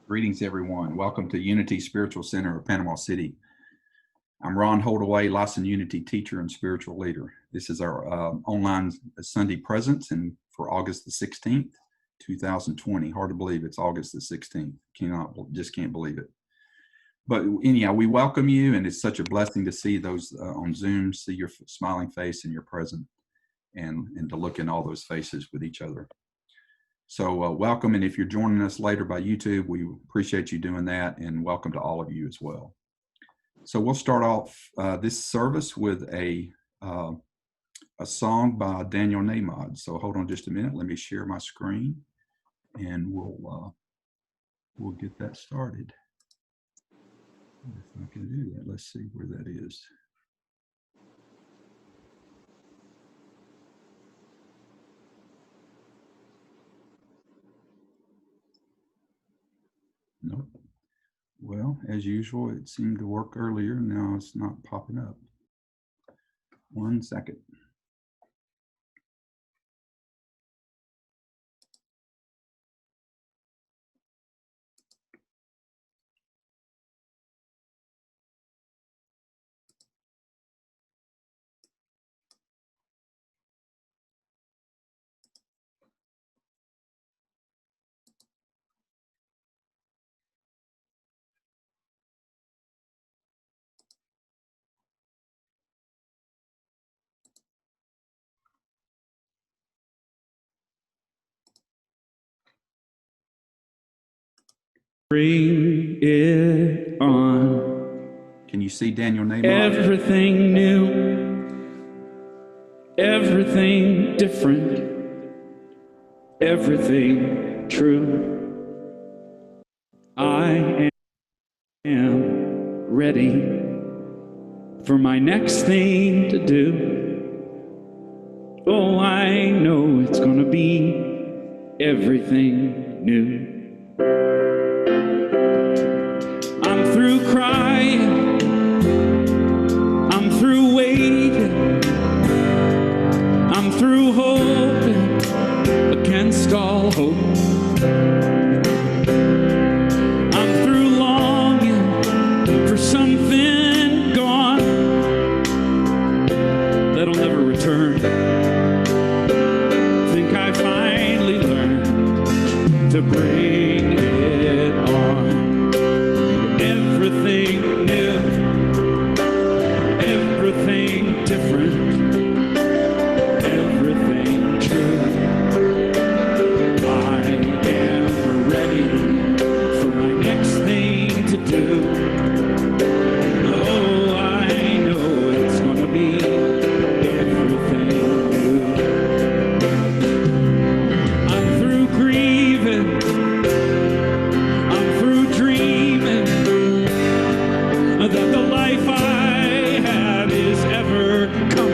Greetings, everyone. Welcome to Unity Spiritual Center of Panama City. I'm RHoldaway, licensed Unity teacher and spiritual leader. This is our online Sunday presence and for August the 16th, 2020. Hard to believe it's August the 16th. Just can't believe it. But anyhow, we welcome you, and it's such a blessing to see those on Zoom, see your smiling face and your present, and to look in all those faces with each other. So welcome, and if you're joining us later by YouTube, we appreciate you doing that, and welcome to all of you as well. So we'll start off this service with a song by Daniel Nahmod. So hold on just a minute. Let me share my screen, and we'll get that started. If I can do that, let's see where that is. Nope. Well, as usual, it seemed to work earlier. Now it's not popping up. 1 second. Bring it on. Can you see Daniel Nahmod? Everything new, everything different, everything true. I am ready for my next thing to do. Oh, I know it's gonna be everything new. I'm through crying, I'm through waiting, I'm through hoping against all hope. I'm through longing for something gone that'll never return. Think I finally learned to bring it on. Everything new, everything different, everything true. I am ready for my next thing to do. Oh, I know it's gonna be everything new. I'm through grieving, I'm through dreaming that the life I had is ever coming.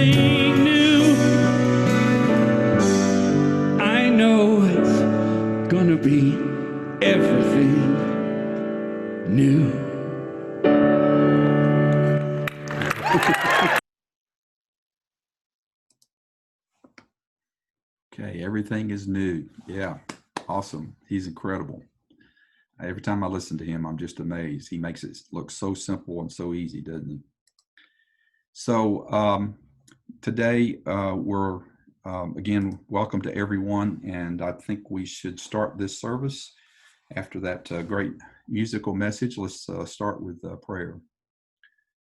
everything new. I know it's gonna be everything new. Okay, everything is new. Yeah, awesome. He's incredible. Every time I listen to him, I'm just amazed. He makes it look so simple and so easy, doesn't he? So today we're, again, welcome to everyone. And I think we should start this service after that great musical message. Let's start with prayer.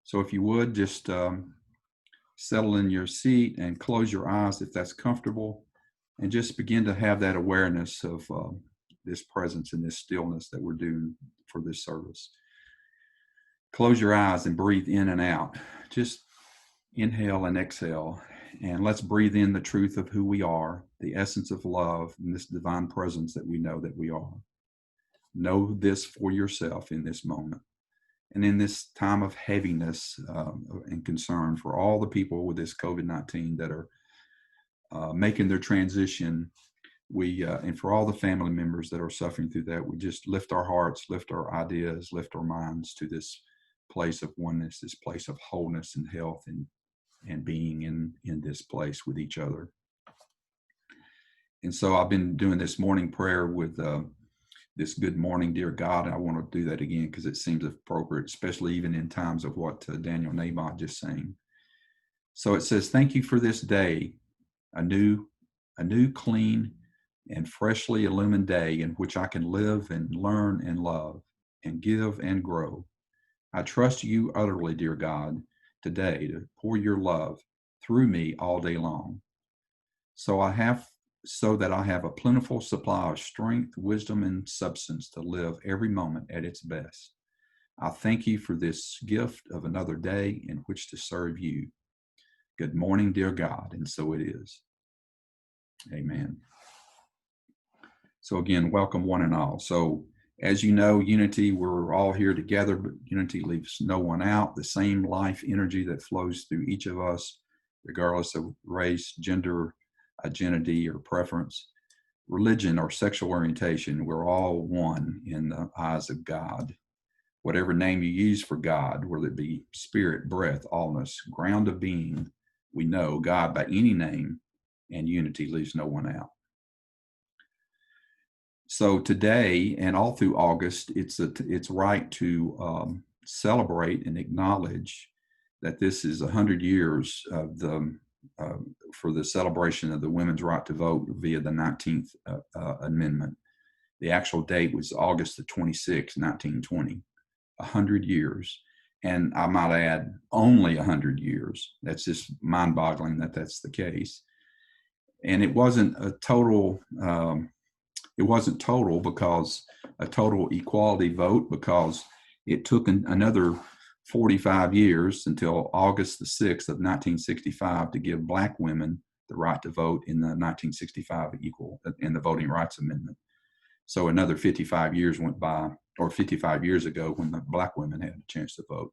So if you would, just settle in your seat and close your eyes if that's comfortable, and just begin to have that awareness of this presence and this stillness that we're doing for this service. Close your eyes and breathe in and out. Just inhale and exhale, and let's breathe in the truth of who we are, the essence of love, and this divine presence that we know that we are. Know this for yourself in this moment. And in this time of heaviness and concern for all the people with this COVID-19 that are making their transition, and for all the family members that are suffering through that, we just lift our hearts, lift our ideas, lift our minds to this place of oneness, this place of wholeness and health and being in this place with each other. And so I've been doing this morning prayer with this good morning, dear God. I want to do that again because it seems appropriate, especially even in times of what Daniel Nabot just saying. So it says, thank you for this day, a new, clean, and freshly illumined day in which I can live and learn and love and give and grow. I trust you utterly, dear God, today to pour your love through me all day long. So that I have a plentiful supply of strength, wisdom, and substance to live every moment at its best. I thank you for this gift of another day in which to serve you. Good morning, dear God, and so it is. Amen. So again, welcome one and all. So as you know, unity, we're all here together, but unity leaves no one out. The same life energy that flows through each of us, regardless of race, gender, identity, or preference, religion, or sexual orientation, we're all one in the eyes of God. Whatever name you use for God, whether it be spirit, breath, allness, ground of being, we know God by any name, and unity leaves no one out. So today and all through August, it's right to celebrate and acknowledge that this is 100 years of for the celebration of the women's right to vote via the 19th Amendment. The actual date was August the 26th, 1920. 100 years. And I might add, only 100 years. That's just mind-boggling that that's the case. And it wasn't a total, because a total equality vote, because it took another 45 years until August the 6th of 1965 to give Black women the right to vote in the 1965 in the Voting Rights Amendment. So another 55 years went by, or 55 years ago, when the Black women had a chance to vote.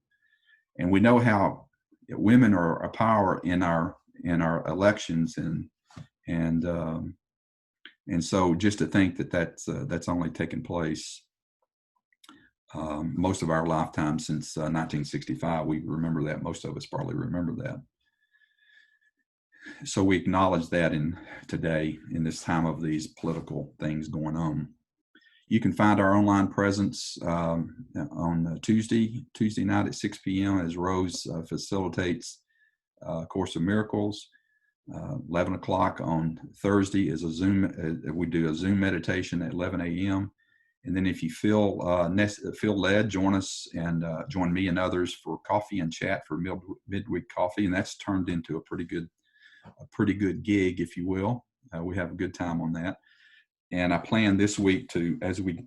And we know how women are a power in our elections, and so just to think that that's only taken place most of our lifetime since 1965, we remember that. Most of us probably remember that. So we acknowledge that today in this time of these political things going on. You can find our online presence on Tuesday night at 6 p.m. as Rose facilitates Course of Miracles. 11 o'clock on Thursday is we do a Zoom meditation at 11 a.m. And then if you feel led, join us and join me and others for coffee and chat for midweek coffee. And that's turned into a pretty good gig, if you will. We have a good time on that. And I plan this week to, as we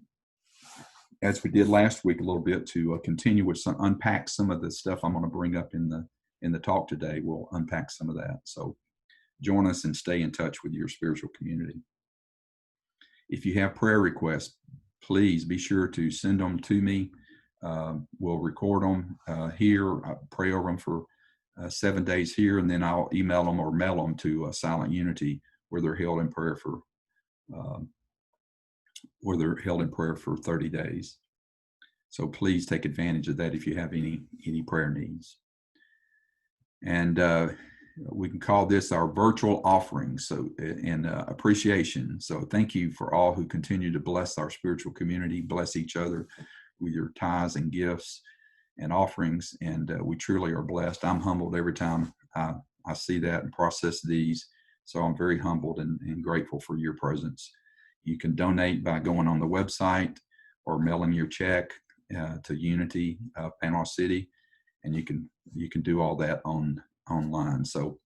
did last week a little bit, to continue with unpack some of the stuff I'm going to bring up in the talk today. We'll unpack some of that. So join us and stay in touch with your spiritual community. If you have prayer requests, please be sure to send them to me. We'll record them here, pray over them for 7 days here, and then I'll email them or mail them to Silent Unity, where they're held in prayer for 30 days. So please take advantage of that if you have any prayer needs. And we can call this our virtual offering, so in appreciation. So thank you for all who continue to bless our spiritual community, bless each other with your tithes and gifts and offerings, and we truly are blessed. I'm humbled every time I see that and process these, so I'm very humbled and grateful for your presence. You can donate by going on the website or mailing your check to Unity Panama City, and you can do all that online. So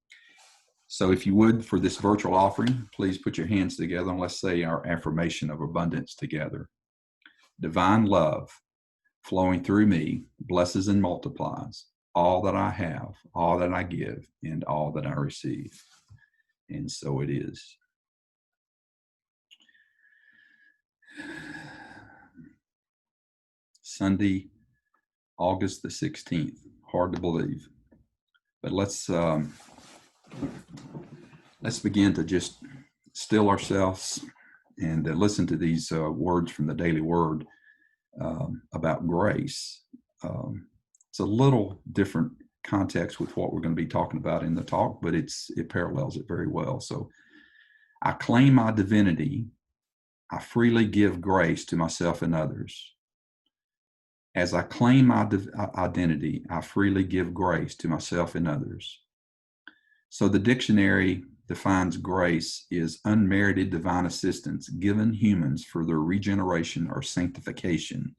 if you would, for this virtual offering, please put your hands together and let's say our affirmation of abundance together. Divine love flowing through me blesses and multiplies all that I have, all that I give, and all that I receive. And so it is. Sunday, August the 16th. Hard to believe. But let's begin to just still ourselves and listen to these words from the Daily Word about grace. It's a little different context with what we're going to be talking about in the talk, but it parallels it very well. So, I claim my divinity. I freely give grace to myself and others. As I claim my identity, I freely give grace to myself and others. So the dictionary defines grace is unmerited divine assistance given humans for their regeneration or sanctification.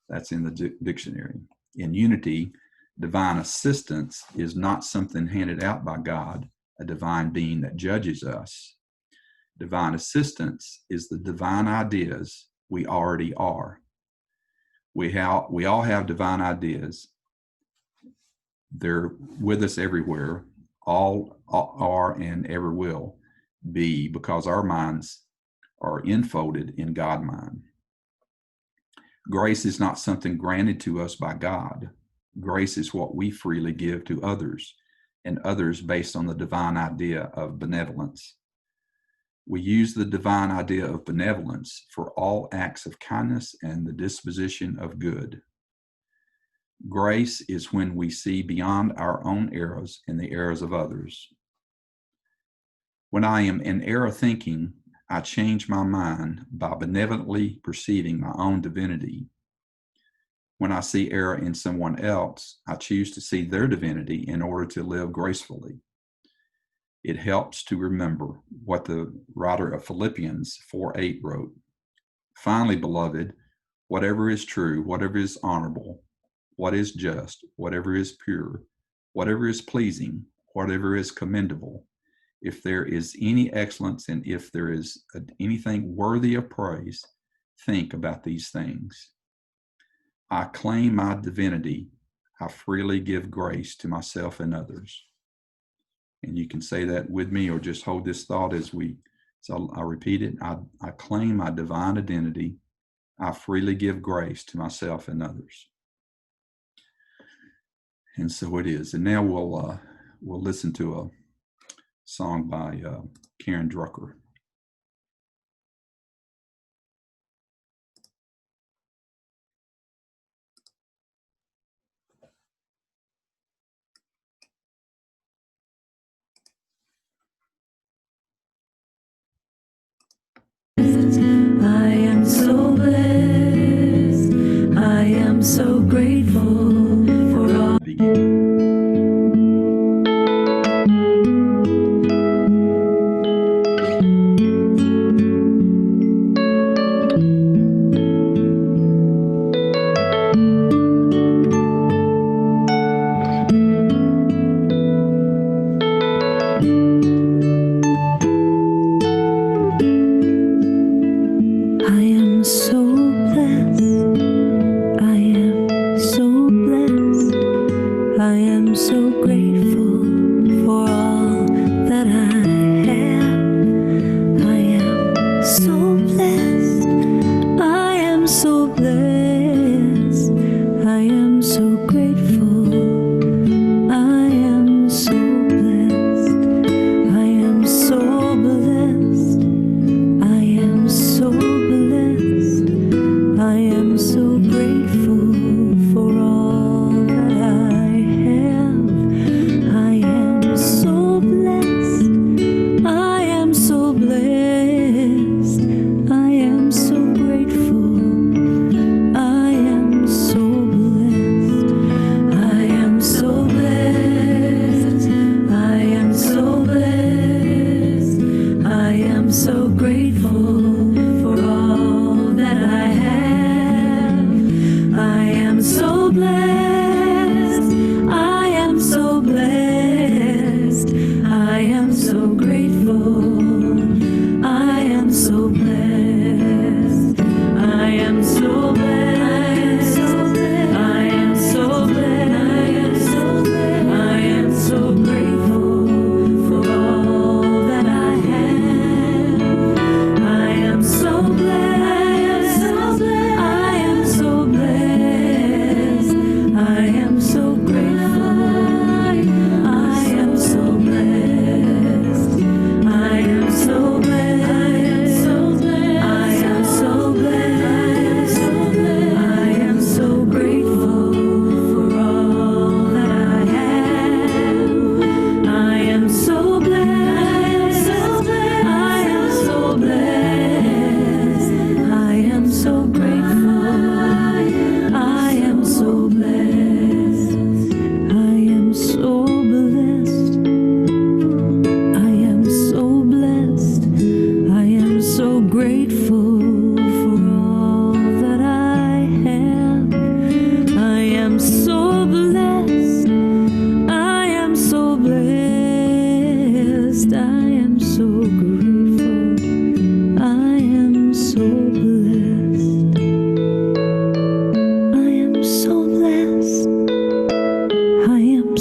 That's in the dictionary. In Unity, divine assistance is not something handed out by God, a divine being that judges us. Divine assistance is the divine ideas we already are. We all have divine ideas. They're with us everywhere. All are and ever will be, because our minds are enfolded in God mind. Grace is not something granted to us by God. Grace is what we freely give to others, and others based on the divine idea of benevolence. We use the divine idea of benevolence for all acts of kindness and the disposition of good. Grace is when we see beyond our own errors and the errors of others. When I am in error thinking, I change my mind by benevolently perceiving my own divinity. When I see error in someone else, I choose to see their divinity in order to live gracefully. It helps to remember what the writer of Philippians 4:8 wrote. Finally, beloved, whatever is true, whatever is honorable, what is just, whatever is pure, whatever is pleasing, whatever is commendable, if there is any excellence and if there is anything worthy of praise, think about these things. I claim my divinity. I freely give grace to myself and others. And you can say that with me or just hold this thought so I repeat it. I claim my divine identity. I freely give grace to myself and others. And so it is. And now we'll listen to a song by Karen Drucker. I am so blessed. I am so grateful for all. I am so blessed. I am so blessed. I am so grateful for all that I have. I am so blessed. I am so blessed. I am so grateful. I am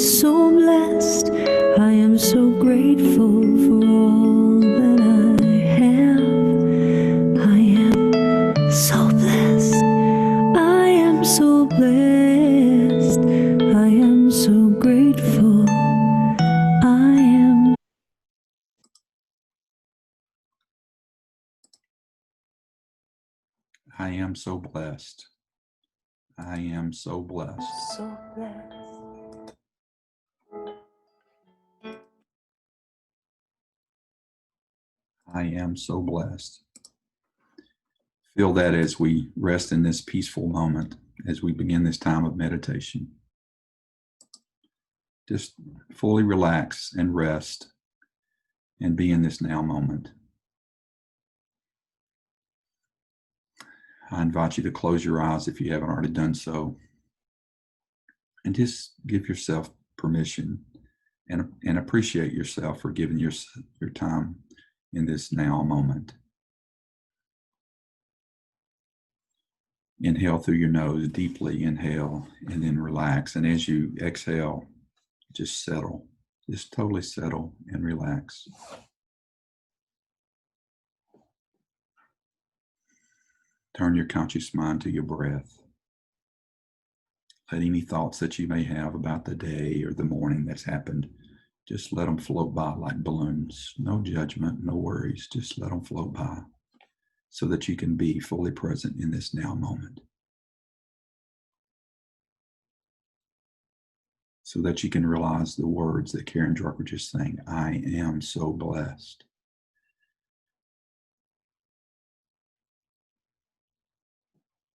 so blessed. I am so grateful for all that I have. I am so blessed. I am so blessed. I am so grateful. I am. I am so blessed. I am so blessed. So blessed. I am so blessed. Feel that as we rest in this peaceful moment, as we begin this time of meditation. Just fully relax and rest and be in this now moment. I invite you to close your eyes if you haven't already done so, and just give yourself permission and appreciate yourself for giving your time in this now moment. Inhale through your nose, deeply inhale, and then relax. And as you exhale, just settle, just totally settle and relax. Turn your conscious mind to your breath. Let any thoughts that you may have about the day or the morning that's happened, just let them float by like balloons. No judgment, no worries. Just let them float by so that you can be fully present in this now moment. So that you can realize the words that Karen Drucker was just saying, I am so blessed.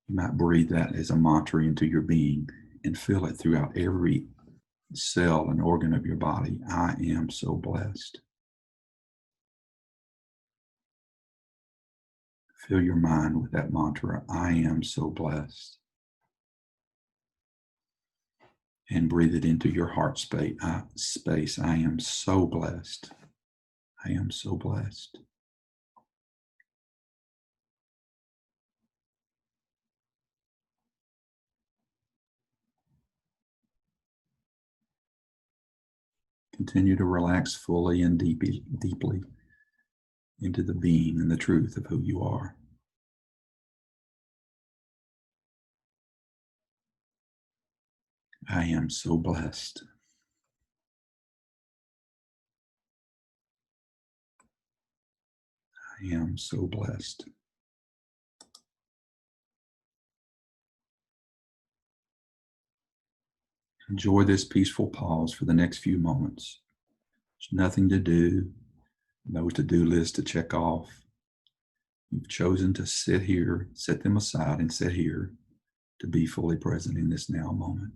You might breathe that as a mantra into your being and feel it throughout every cell and organ of your body. I am so blessed. Fill your mind with that mantra, I am so blessed. And breathe it into your heart space. I am so blessed. I am so blessed. Continue to relax fully and deeply into the being and the truth of who you are. I am so blessed. I am so blessed. Enjoy this peaceful pause for the next few moments. There's nothing to do, no to-do list to check off. You've chosen to sit here, set them aside and sit here to be fully present in this now moment.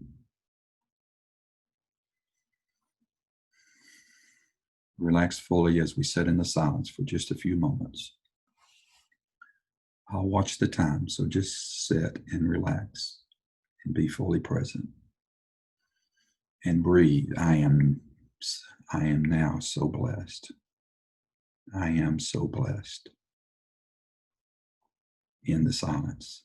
Relax fully as we sit in the silence for just a few moments. I'll watch the time, so just sit and relax and be fully present. And breathe. I am now so blessed. I am so blessed. In the silence.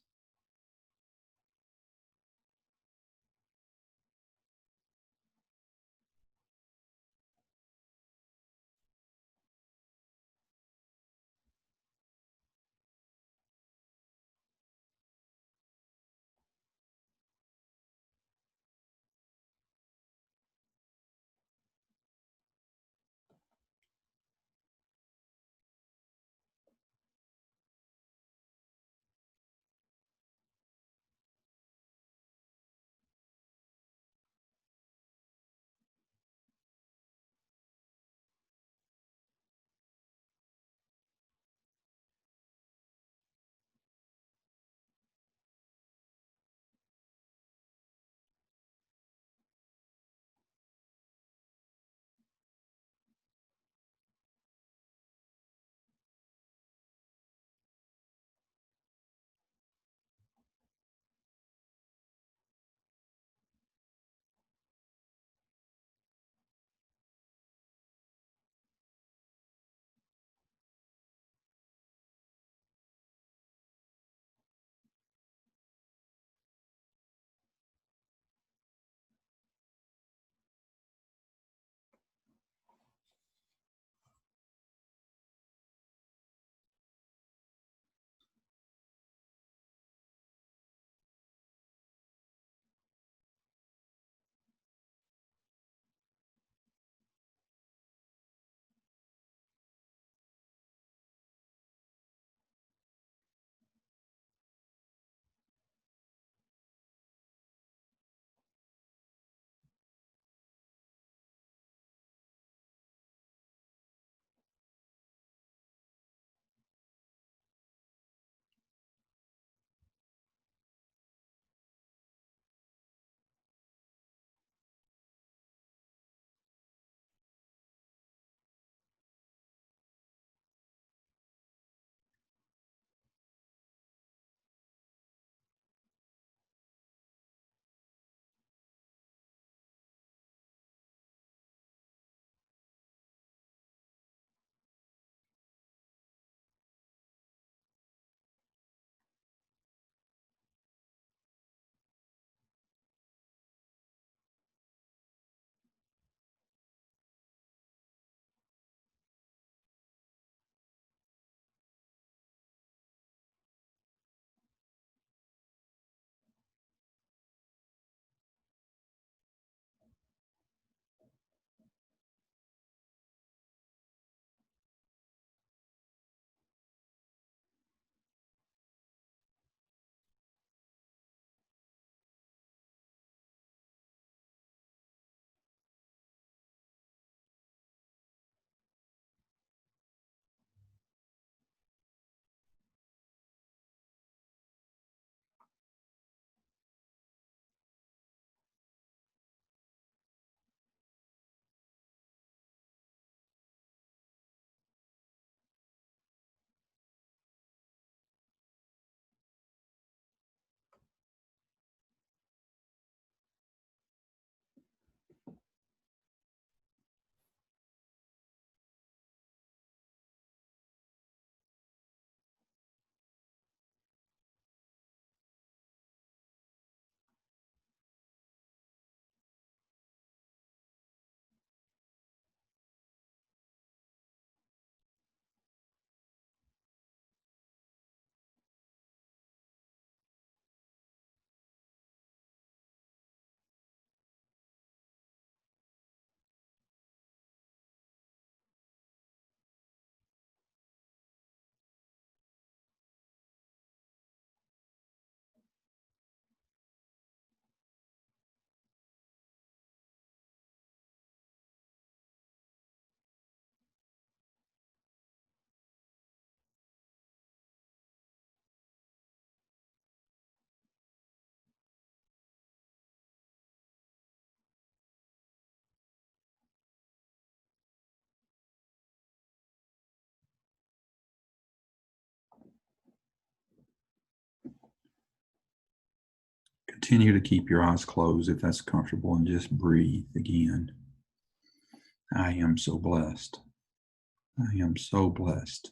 Continue to keep your eyes closed if that's comfortable and just breathe again. I am so blessed. I am so blessed.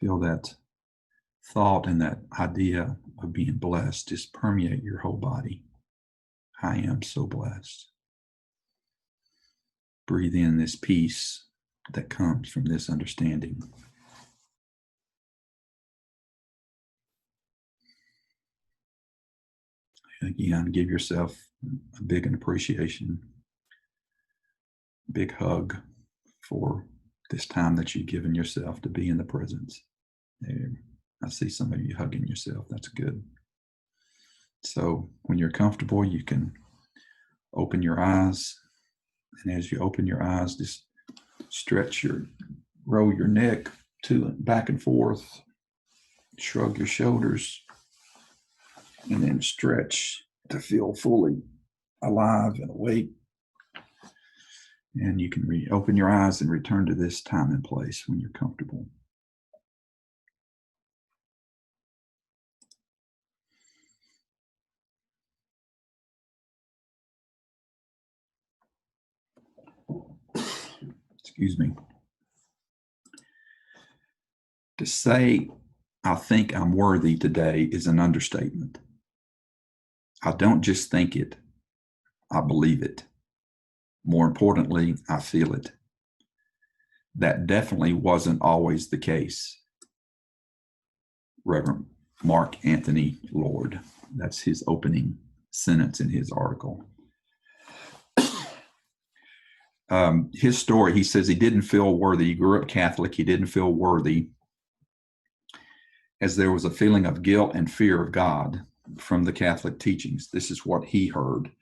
Feel that thought and that idea of being blessed just permeate your whole body. I am so blessed. Breathe in this peace that comes from this understanding. Again, give yourself a big appreciation, big hug for this time that you've given yourself to be in the presence. There, I see some of you hugging yourself. That's good. So when you're comfortable, you can open your eyes. And as you open your eyes, just roll your neck back and forth, shrug your shoulders, and then stretch to feel fully alive and awake. And you can open your eyes and return to this time and place when you're comfortable. Excuse me. To say, I think I'm worthy today is an understatement. I don't just think it, I believe it. More importantly, I feel it. That definitely wasn't always the case. Reverend Mark Anthony Lord, that's his opening sentence in his article. His story, he says he didn't feel worthy. He grew up Catholic. He didn't feel worthy, as there was a feeling of guilt and fear of God from the Catholic teachings. This is what he heard.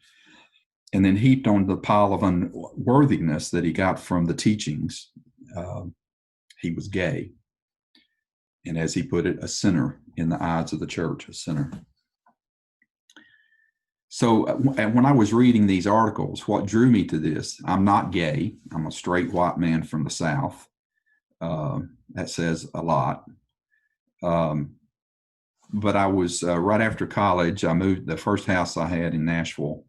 And then heaped on the pile of unworthiness that he got from the teachings, he was gay. And as he put it, a sinner in the eyes of the church, a sinner. So when I was reading these articles, what drew me to this, I'm not gay. I'm a straight white man from the South. That says a lot. But I was, right after college, I moved. The first house I had in Nashville,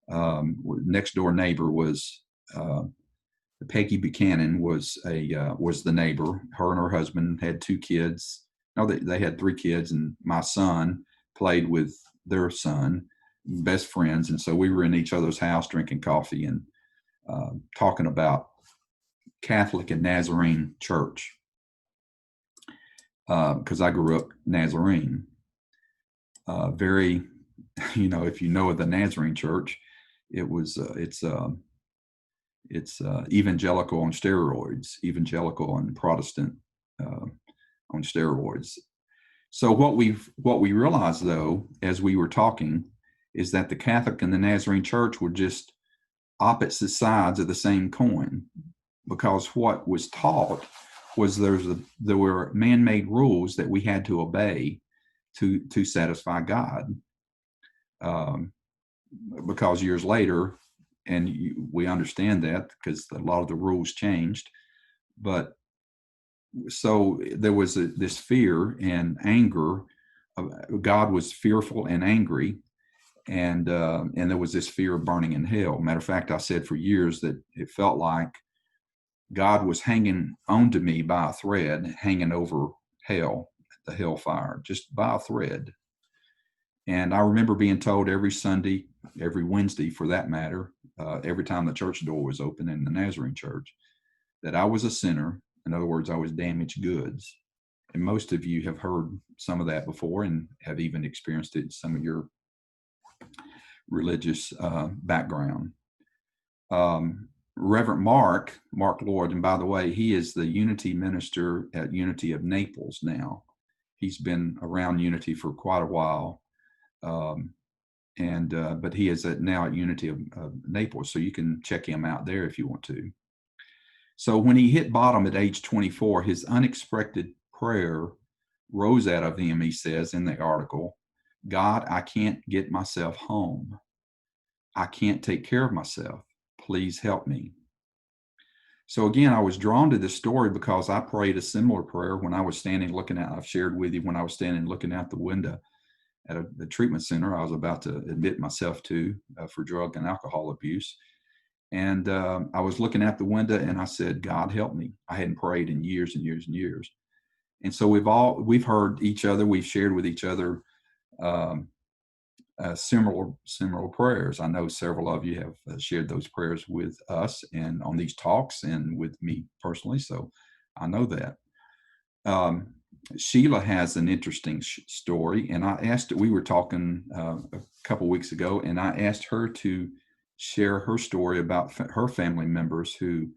next door neighbor was Peggy Buchanan was the neighbor. Her and her husband had 2 kids. No, they had 3 kids, and my son played with their son, best friends. And so we were in each other's house drinking coffee and talking about Catholic and Nazarene church, because I grew up Nazarene. Very, if you know of the Nazarene church, it's evangelical on steroids, evangelical and Protestant on steroids. So what we realized, though, as we were talking, is that the Catholic and the Nazarene church were just opposite sides of the same coin, because what was taught was there were man-made rules that we had to obey to satisfy God. Because years later, and we understand that because a lot of the rules changed, but so there was this fear and anger. God was fearful and angry, and there was this fear of burning in hell. Matter of fact, I said for years that it felt like God was hanging onto me by a thread, hanging over hell, the hellfire, just by a thread. And I remember being told every Sunday, every Wednesday for that matter, every time the church door was open in the Nazarene church, that I was a sinner. In other words, I was damaged goods. And most of you have heard some of that before and have even experienced it in some of your religious background. Reverend Mark Lord, and by the way, he is the Unity minister at Unity of Naples now. He's been around Unity for quite a while. But he is now at Unity of Naples, so you can check him out there if you want to. So when he hit bottom at age 24, his unexpected prayer rose out of him, he says in the article, God, I can't get myself home. I can't take care of myself. Please help me. So again, I was drawn to this story because I prayed a similar prayer when I was standing looking out. I've shared with you when I was standing looking out the window at the treatment center I was about to admit myself to for drug and alcohol abuse. And I was looking out the window and I said, God help me. I hadn't prayed in years and years and years. And so we've heard each other, we've shared with each other um, similar prayers. I know several of you have shared those prayers with us and on these talks and with me personally. So I know that. Sheila has an interesting story, and I asked, we were talking a couple weeks ago, and I asked her to share her story about her family members who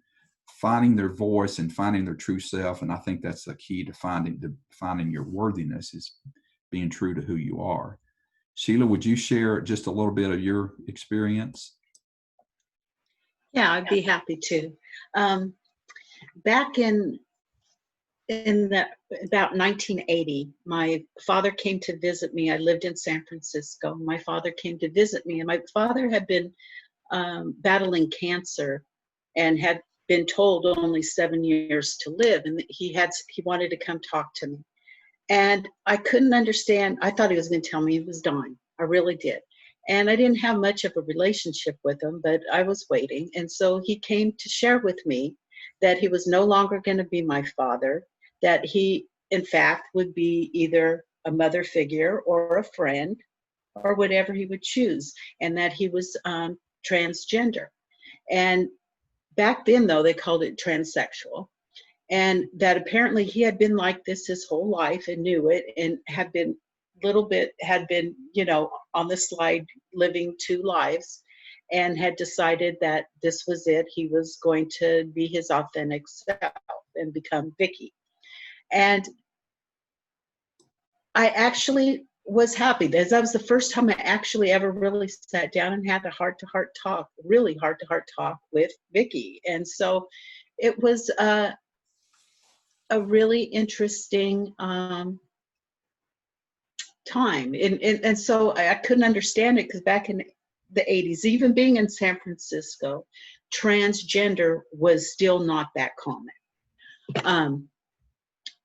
finding their voice and finding their true self. And I think that's the key to finding your worthiness, is being true to who you are. Sheila, would you share just a little bit of your experience? Yeah, I'd be happy to. Back in about 1980, my father came to visit me. I lived in San Francisco. My father came to visit me, and my father had been battling cancer and had been told only 7 years to live, and he wanted to come talk to me. And I couldn't understand. I thought he was going to tell me he was dying. I really did. And I didn't have much of a relationship with him, but I was waiting. And so he came to share with me that he was no longer going to be my father, that he, in fact, would be either a mother figure or a friend or whatever he would choose, and that he was transgender. And back then, though, they called it transsexual. And that apparently he had been like this his whole life and knew it, and had been on the slide living two lives, and had decided that this was it. He was going to be his authentic self and become Vicky. And I actually was happy. That was the first time I actually ever really sat down and had a heart-to-heart talk, really heart-to-heart talk with Vicky. And so it was a really interesting time. And so I couldn't understand it, because back in the 80s, even being in San Francisco, transgender was still not that common.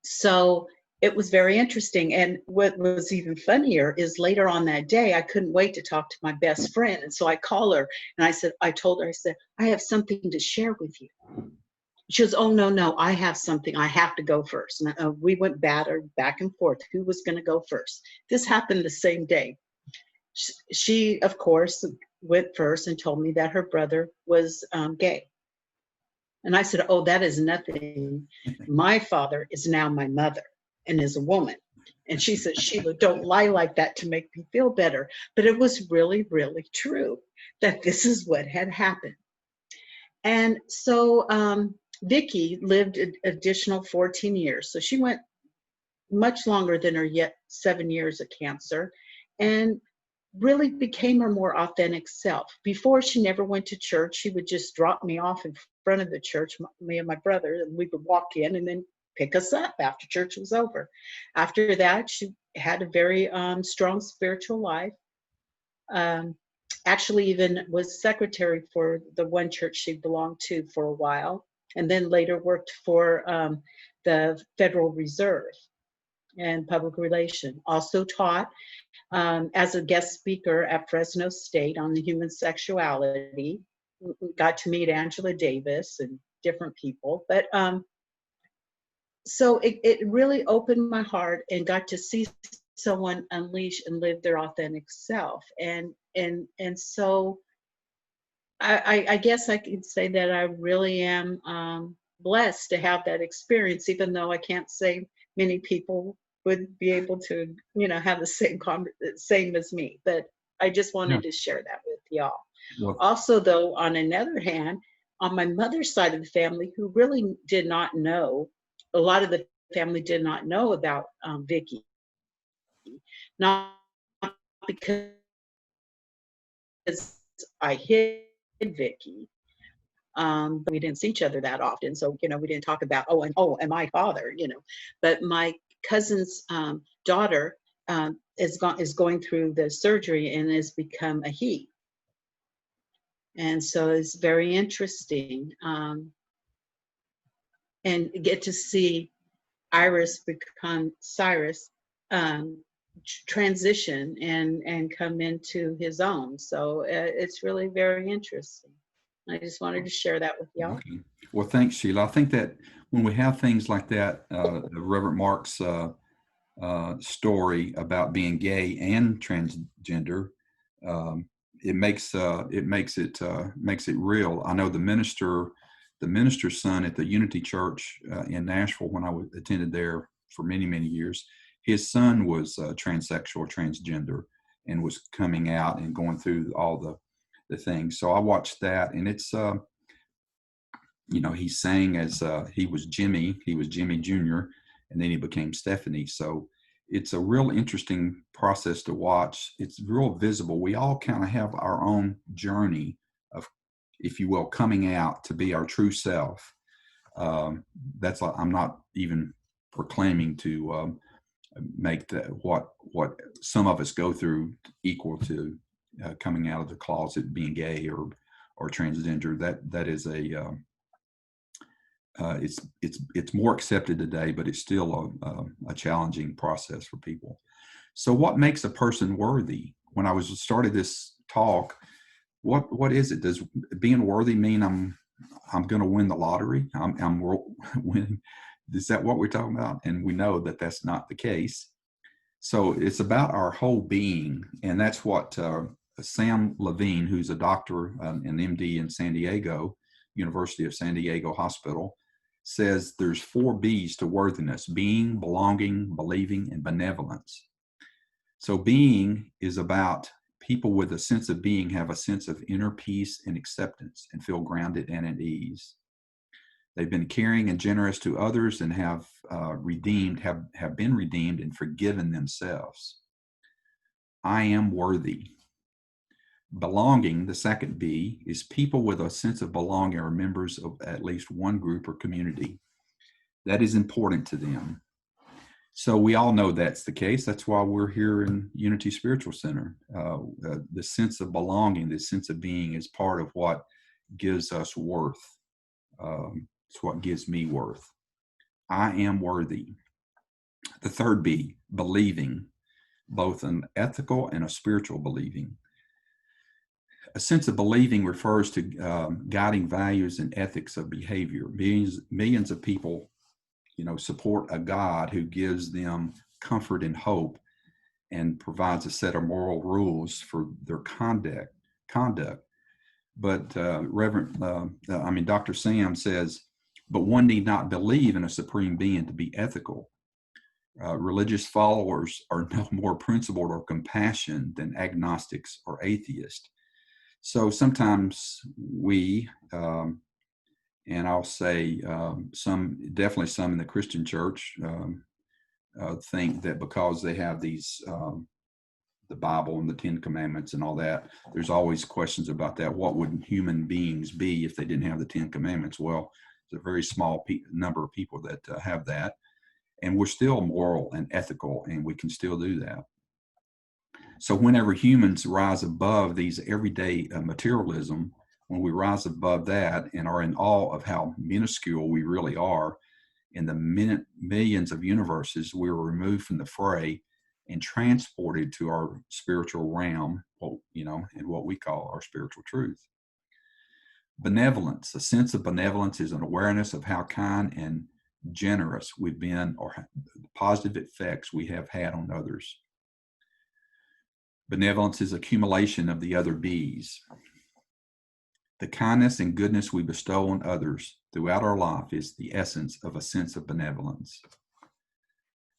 So it was very interesting. And what was even funnier is later on that day, I couldn't wait to talk to my best friend. And so I called her and I told her, I have something to share with you. She goes, oh, no, I have something. I have to go first. And we went back and forth. Who was going to go first? This happened the same day. She, of course, went first and told me that her brother was gay. And I said, oh, that is nothing. My father is now my mother and is a woman. And she said, Sheila, don't lie like that to make me feel better. But it was really, really true that this is what had happened. And so Vicky lived an additional 14 years. So she went much longer than her yet 7 years of cancer, and really became her more authentic self. Before, she never went to church. She would just drop me off in front of the church, me and my brother, and we would walk in and then pick us up after church was over. After that, she had a very strong spiritual life. Actually even was secretary for the one church she belonged to for a while, and then later worked for the Federal Reserve and public relation. Also taught as a guest speaker at Fresno State on the human sexuality. Got to meet Angela Davis and different people. But so it really opened my heart, and got to see someone unleash and live their authentic self. And so I guess I could say that I really am blessed to have that experience, even though I can't say many people would be able to, have the same as me. But I just wanted to share that with y'all. Well, Also, though, on another hand, on my mother's side of the family, who really did not know, a lot of the family did not know about Vicky. Not because I hid Vicky. But we didn't see each other that often. So, we didn't talk about, and my father, but my cousin's daughter is going through the surgery and has become a he. And so it's very interesting. and get to see Iris become Cyrus, transition and come into his own. So it's really very interesting. I just wanted to share that with y'all. Okay. Well, thanks, Sheila. I think that when we have things like that, Reverend Mark's story about being gay and transgender, it makes it real. I know the minister's son at the Unity Church in Nashville, when I attended there for many years, his son was transsexual, transgender, and was coming out and going through all the things. So I watched that, and it's he's saying as he was Jimmy Jr., and then he became Stephanie. So it's a real interesting process to watch. It's real visible. We all kind of have our own journey of, if you will, coming out to be our true self. I'm not even proclaiming to make that what some of us go through equal to coming out of the closet, being gay or transgender. That is it's more accepted today, but it's still a challenging process for people. So what makes a person worthy? When I started this talk, what is it? Does being worthy mean I'm going to win the lottery? Is that what we're talking about? And we know that that's not the case. So it's about our whole being, and that's what Sam Levine, who's a doctor, an MD in San Diego, University of San Diego Hospital, says there's 4 B's to worthiness: being, belonging, believing, and benevolence. So being is about people with a sense of being have a sense of inner peace and acceptance and feel grounded and at ease. They've been caring and generous to others and have been redeemed and forgiven themselves. I am worthy. Belonging, the second B, is people with a sense of belonging are members of at least one group or community. That is important to them. So we all know that's the case. That's why we're here in Unity Spiritual Center. The sense of belonging, the sense of being is part of what gives us worth. It's what gives me worth. I am worthy. The third B, believing, both an ethical and a spiritual believing. A sense of believing refers to guiding values and ethics of behavior. Millions of people, support a God who gives them comfort and hope and provides a set of moral rules for their conduct. But Dr. Sam says, but one need not believe in a supreme being to be ethical. Religious followers are no more principled or compassionate than agnostics or atheists. So sometimes we, and I'll say definitely some in the Christian church, think that because they have these, the Bible and the 10 Commandments and all that, there's always questions about that. What would human beings be if they didn't have the 10 Commandments? Well, it's a very small number of people that have that. And we're still moral and ethical, and we can still do that. So whenever humans rise above these everyday materialism, when we rise above that and are in awe of how minuscule we really are in the millions of universes, we're removed from the fray and transported to our spiritual realm, and what we call our spiritual truth. Benevolence, a sense of benevolence is an awareness of how kind and generous we've been or the positive effects we have had on others. Benevolence is accumulation of the other B's. The kindness and goodness we bestow on others throughout our life is the essence of a sense of benevolence.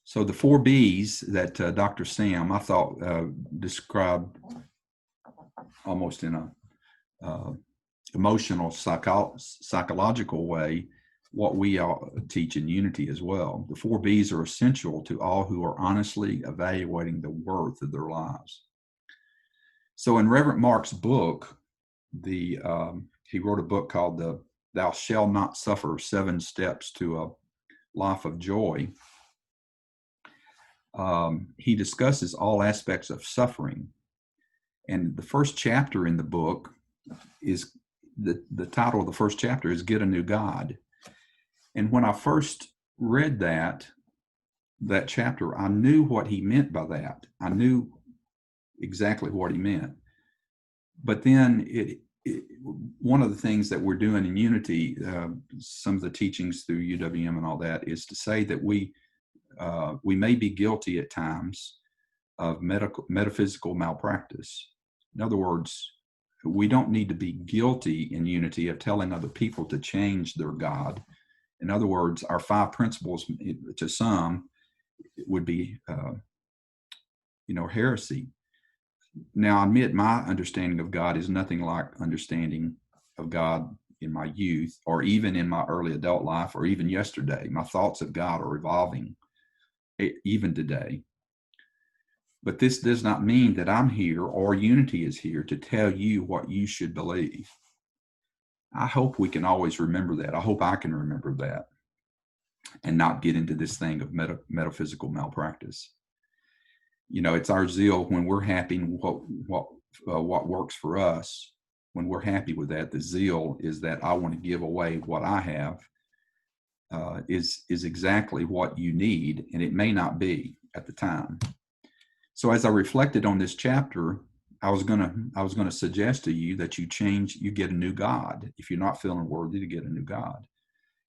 So the 4 B's that Dr. Sam, I thought, described almost in a emotional, psychological way what we all teach in Unity as well. The 4 B's are essential to all who are honestly evaluating the worth of their lives. So in Reverend Mark's book, he wrote a book called Thou Shalt Not Suffer, 7 Steps to a Life of Joy. He discusses all aspects of suffering. And the first chapter in the book is, the title of the first chapter is Get a New God. And when I first read that chapter, I knew what he meant by that. I knew exactly what he meant. But then one of the things that we're doing in Unity, some of the teachings through UWM and all that, is to say that we may be guilty at times of metaphysical malpractice. In other words, we don't need to be guilty in Unity of telling other people to change their God. In other words, our 5 principles to some would be, heresy. Now, I admit my understanding of God is nothing like understanding of God in my youth, or even in my early adult life, or even yesterday. My thoughts of God are evolving even today. But this does not mean that I'm here or Unity is here to tell you what you should believe. I hope we can always remember that. I hope I can remember that and not get into this thing of metaphysical malpractice. It's our zeal when we're happy and what works for us. When we're happy with that, the zeal is that I want to give away what I have is exactly what you need, and it may not be at the time. So as I reflected on this chapter, I was gonna suggest to you that you get a new God if you're not feeling worthy to get a new God.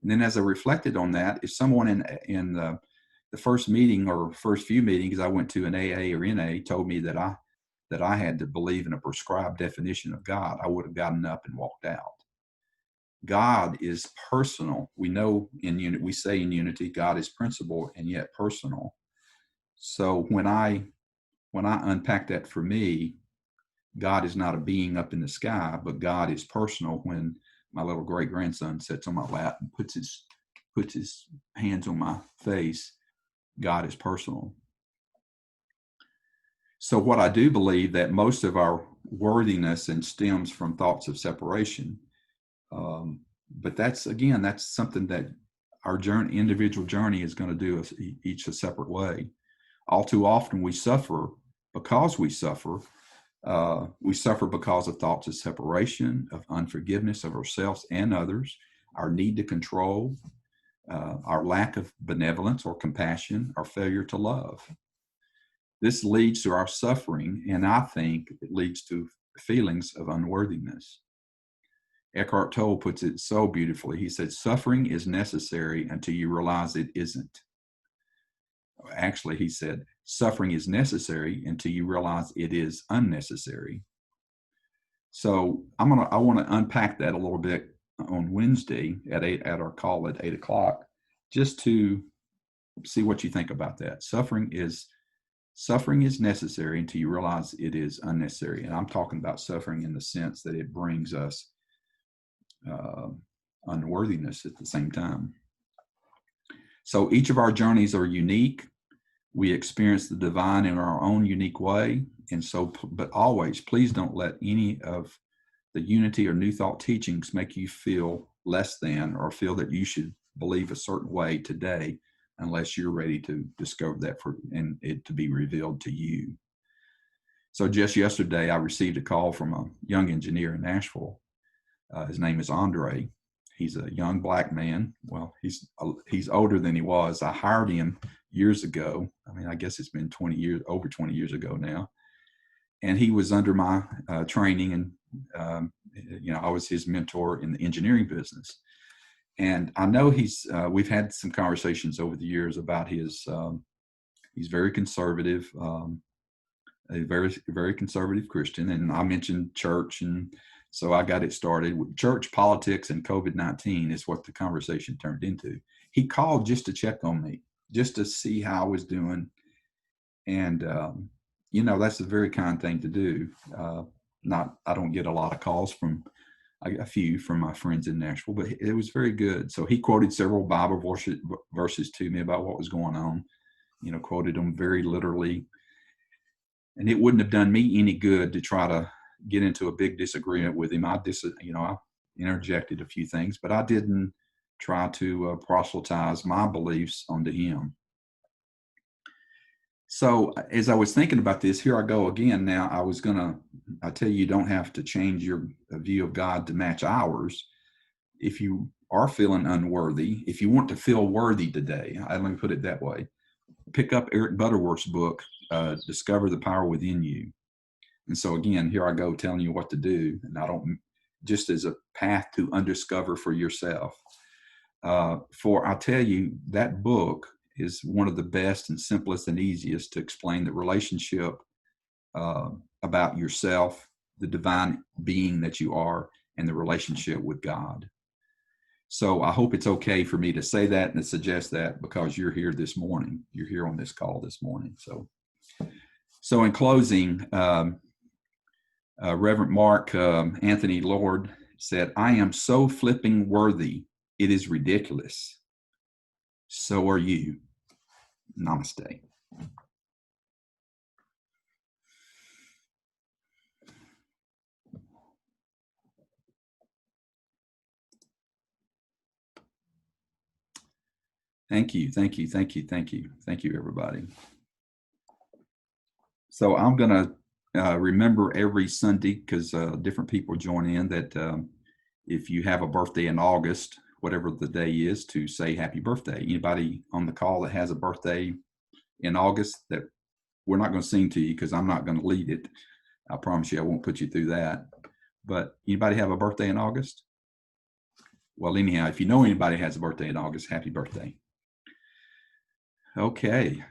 And then as I reflected on that, if someone in the first meeting or first few meetings I went to in AA or NA told me that I had to believe in a prescribed definition of God, I would have gotten up and walked out. God is personal. We know we say in Unity, God is principle and yet personal. So when I unpack that for me, God is not a being up in the sky, but God is personal. When my little great grandson sits on my lap and puts his hands on my face, God is personal. So what I do believe that most of our worthiness and stems from thoughts of separation. But that's something that our individual journey is going to do us each a separate way. All too often we suffer because we suffer. We suffer because of thoughts of separation, of unforgiveness of ourselves and others, our need to control, our lack of benevolence or compassion, our failure to love. This leads to our suffering, and I think it leads to feelings of unworthiness. Eckhart Tolle puts it so beautifully. He said, suffering is necessary until you realize it isn't. Actually, he said, suffering is necessary until you realize it is unnecessary. So I want to unpack that a little bit on Wednesday at our call at 8 o'clock, just to see what you think about that. Suffering is necessary until you realize it is unnecessary. And I'm talking about suffering in the sense that it brings us unworthiness at the same time. So each of our journeys are unique. We experience the divine in our own unique way. And so, but always, please don't let any of the Unity or New Thought teachings make you feel less than or feel that you should believe a certain way today, unless you're ready to discover that and it to be revealed to you. So just yesterday, I received a call from a young engineer in Nashville. His name is Andre. He's a young Black man. Well, he's older than he was. I hired him years ago. I mean, I guess it's been over 20 years ago now. And he was under my training, and I was his mentor in the engineering business. And I know we've had some conversations over the years about he's very conservative, a very, very conservative Christian. And I mentioned church, and so I got it started with church, politics, and COVID-19 is what the conversation turned into. He called just to check on me, just to see how I was doing. And, that's a very kind thing to do. I don't get a lot of calls a few from my friends in Nashville, but it was very good. So he quoted several Bible verses to me about what was going on, quoted them very literally. And it wouldn't have done me any good to try to get into a big disagreement with him. I interjected a few things, but I didn't try to proselytize my beliefs onto him. So as I was thinking about this, here I go again. Now I tell you don't have to change your view of God to match ours. If you are feeling unworthy, if you want to feel worthy today, let me put it that way, pick up Eric Butterworth's book, Discover the Power Within You. And so again, here I go telling you what to do, and I don't, just as a path to undiscover for yourself. For I tell you, that book is one of the best and simplest and easiest to explain the relationship about yourself, the divine being that you are, and the relationship with God. So I hope it's okay for me to say that and to suggest that, because you're here this morning. You're here on this call this morning. So in closing, Reverend Mark Anthony Lord said, "I am so flipping worthy, it is ridiculous. So are you." Namaste. Thank you, thank you, thank you, thank you. Thank you, everybody. So I'm going to remember every Sunday, because different people join in, that if you have a birthday in August, whatever the day is, to say happy birthday. Anybody on the call that has a birthday in August, that we're not going to sing to you because I'm not going to lead it. I promise you I won't put you through that. But anybody have a birthday in August? Well, anyhow, if you know anybody has a birthday in August, happy birthday. Okay.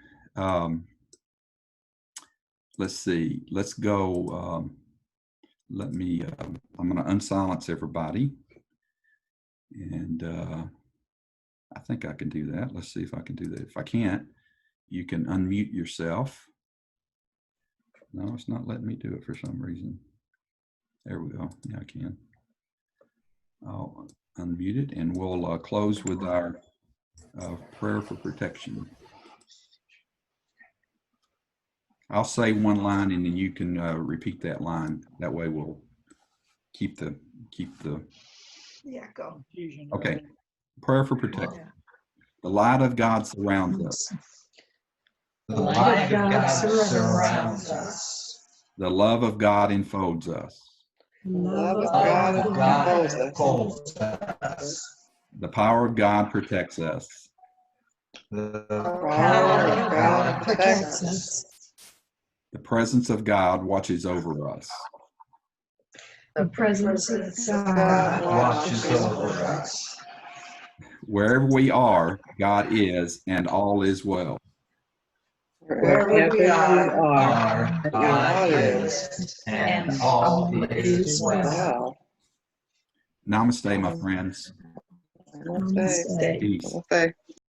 Let's see. Let's go. I'm going to unsilence everybody. And I think I can do that. Let's see if I can do that. If I can't, you can unmute yourself. No, it's not letting me do it for some reason. There we go. Yeah, I can. I'll unmute it, and we'll close with our prayer for protection. I'll say one line, and then you can repeat that line. That way we'll keep the. Yeah, go. Okay. Prayer for protection. The light of God surrounds us. The light of God surrounds us. The love of God enfolds us. The love of God enfolds us. The power of God protects us. The power of God protects us. The presence of God watches over us. The presence of God watches over us. Wherever we are, God is, and all is well. Wherever we are, God is, and all is well. Namaste, my friends. Namaste. Peace. Namaste.